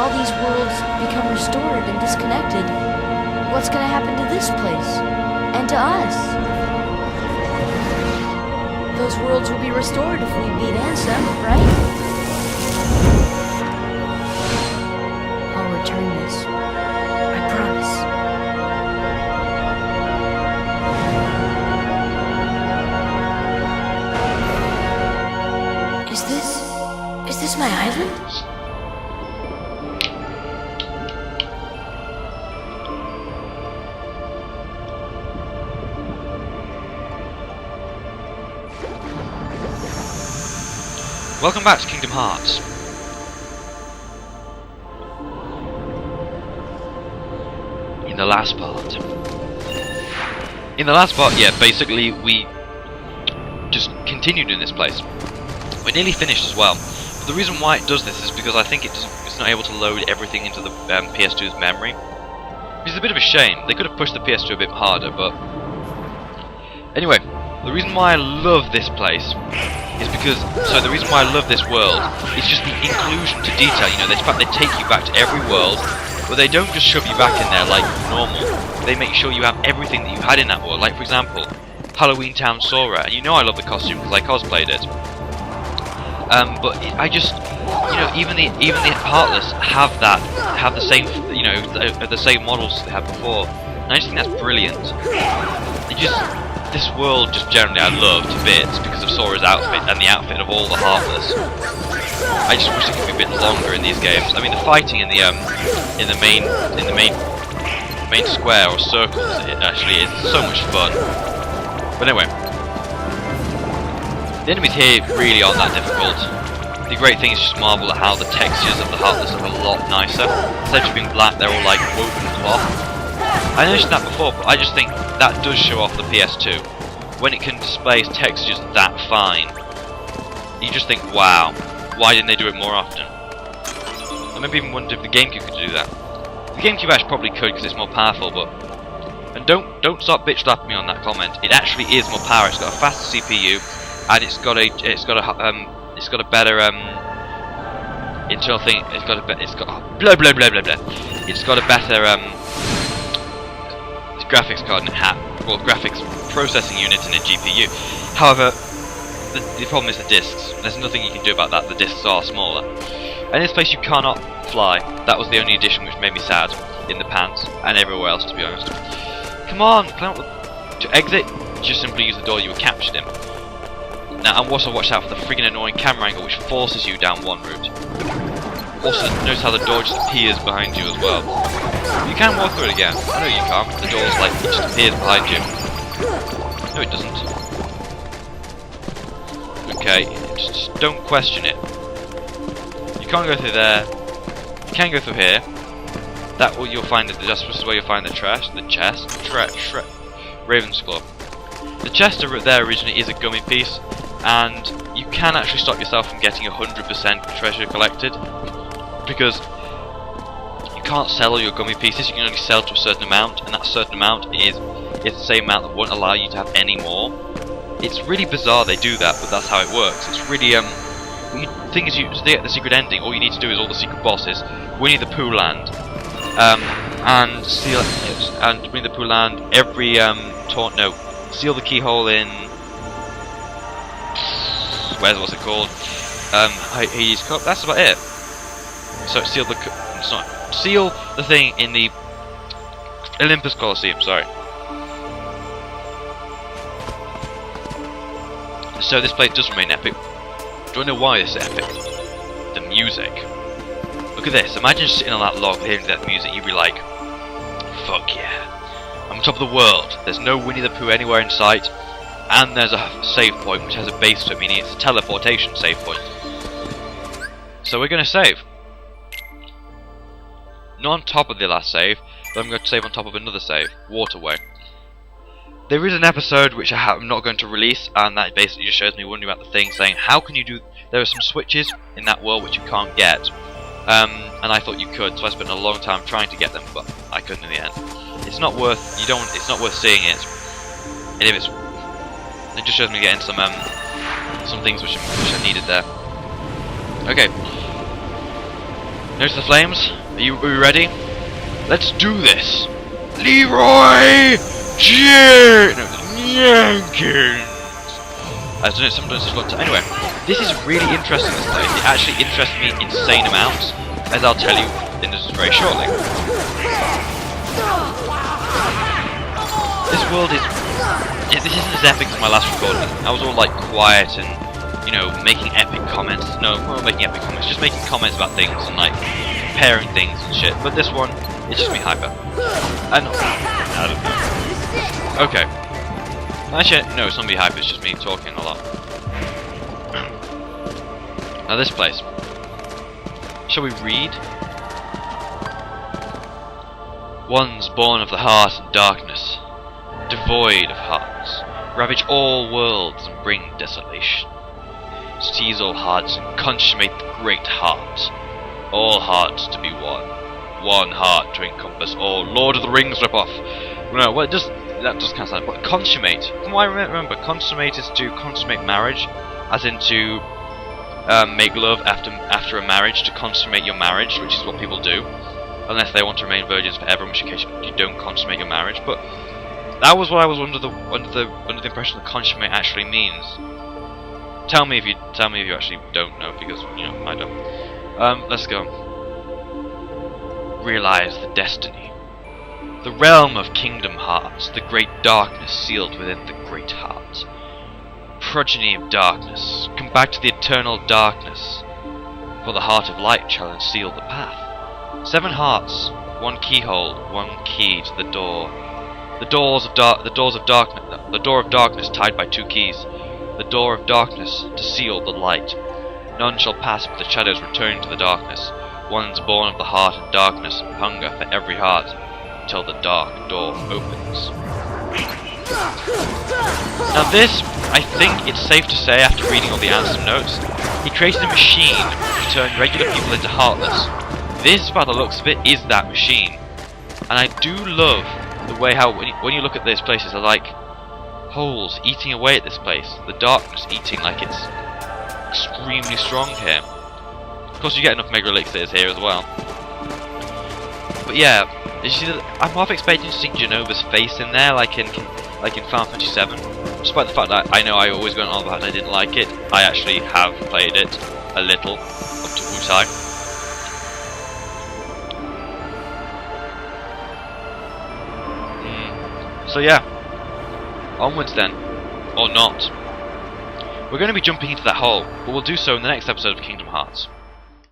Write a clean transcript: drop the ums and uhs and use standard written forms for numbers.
all these worlds become restored and disconnected, what's gonna happen to this place? And to us? Those worlds will be restored if we beat Ansem, right? I'll return this. I promise. Is this my island? Welcome back to Kingdom Hearts. In the last part, yeah, basically we just continued in this place. We're nearly finished as well. But the reason why it does this is because I think it's not able to load everything into the PS2's memory. Which is a bit of a shame. They could have pushed the PS2 a bit harder, but... Anyway, the reason why I love this place is because... So the reason why I love this world is just the inclusion to detail. You know, in fact, they take you back to every world, but they don't just shove you back in there like normal. They make sure you have everything that you had in that world. Like, for example, Halloween Town Sora. And you know I love the costume because I cosplayed it. But I just, you know, even the Heartless have the same, you know, the same models they had before, and I just think that's brilliant. This world just generally I love to bits because of Sora's outfit and the outfit of all the Heartless. I just wish it could be a bit longer in these games. I mean, the fighting in the main square or circles, it actually is so much fun. But anyway. The enemies here really aren't that difficult. The great thing is just marvel at how the textures of the Heartless look a lot nicer. Instead of being black, they're all like woven cloth. I mentioned that before, but I just think that does show off the PS2. When it can display textures that fine, you just think, wow, why didn't they do it more often? I maybe even wondered if the GameCube could do that. The GameCube actually probably could because it's more powerful, but... And don't start bitch slapping me on that comment. It actually is more power. It's got a faster CPU. And it's got a better internal thing. It's got blah blah blah blah blah. It's got a better graphics card and graphics processing unit in a GPU. However, the problem is the discs. There's nothing you can do about that. The discs are smaller. And in this place you cannot fly. That was the only addition which made me sad in the pants and everywhere else, to be honest. Come on, to exit, just simply use the door you were captured in. Now, and also watch out for the friggin' annoying camera angle which forces you down one route. Also, notice how the door just appears behind you as well. You can walk through it again. I know you can't. The door's like, it just appears behind you. No, it doesn't. Okay, just don't question it. You can't go through there. You can go through here. That will you'll find this is where you'll find the chest. Raven's Claw. The chest there originally is a gummy piece. And you can actually stop yourself from getting 100% treasure collected because you can't sell all your gummy pieces. You can only sell to a certain amount, and that certain amount is the same amount that won't allow you to have any more. It's really bizarre they do that, but that's how it works. It's really the thing is, to get the secret ending, all you need to do is all the secret bosses, Winnie the Pooh Land, and Winnie the Pooh Land. Every seal the keyhole in. What's it called? Hades Cup. That's about it. So seal the thing in the Olympus Coliseum. Sorry. So this place does remain epic. Do you know why this is epic? The music. Look at this. Imagine sitting on that log hearing that music. You'd be like, "Fuck yeah! I'm on top of the world. There's no Winnie the Pooh anywhere in sight." And there's a save point which has a base to it, meaning it's a teleportation save point. So we're going to save. Not on top of the last save, but I'm going to save on top of another save, Waterway. There is an episode which I'm not going to release, and that basically just shows me wondering about the thing, saying how can you do... There are some switches in that world which you can't get. And I thought you could, so I spent a long time trying to get them, but I couldn't in the end. It's not worth... It's not worth seeing it. And if it's... It just shows me getting some things which I needed there. Okay. Notice the flames? Are you ready? Let's do this! Leroy Jenkins! I've done it sometimes as well. Anyway, this is really interesting, this place. It actually interests me insane amounts, as I'll tell you in this very shortly. This world is... this isn't as epic as my last recording. I was all like quiet and, you know, making epic comments. No, not making epic comments, just making comments about things and like comparing things and shit. But this one, it's just me hyper. And I don't know. Okay. Actually, no, it's not me hyper, it's just me talking a lot. Now this place. Shall we read? Ones born of the heart and darkness, devoid of hearts, ravage all worlds and bring desolation. Seize all hearts and consummate the great heart. All hearts to be one. One heart to encompass all. Lord of the Rings ripoff. No, well, that does kind of sound. But consummate. From what I remember, consummate is to consummate marriage, as in to make love after a marriage, to consummate your marriage, which is what people do, unless they want to remain virgins forever, in which case you don't consummate your marriage. But that was what I was under the impression that consummate actually means. Tell me if you actually don't know, because you know I don't. Let's go. Realize the destiny. The realm of Kingdom Hearts, the great darkness sealed within the great heart. Progeny of darkness, come back to the eternal darkness, for the heart of light shall unseal the path. 7 hearts, 1 keyhole, 1 key to the door. The door of darkness tied by 2 keys. The door of darkness to seal the light. None shall pass but the shadows return to the darkness. One's born of the heart and darkness, hunger for every heart, until the dark door opens. Now this, I think it's safe to say after reading all the Ansem notes, he created a machine to turn regular people into heartless. This, by the looks of it, is that machine. And I do love the way how, when you look at these places, are like holes eating away at this place. The darkness eating like it's extremely strong here. Of course, you get enough Mega Elixirs here as well. But yeah, you see that I'm half expecting to see Genova's face in there, like in Final Fantasy VII. Despite the fact that I know I always went on about it and I didn't like it, I actually have played it a little up to Wutai. So yeah, onwards then, or not. We're going to be jumping into that hole, but we'll do so in the next episode of Kingdom Hearts.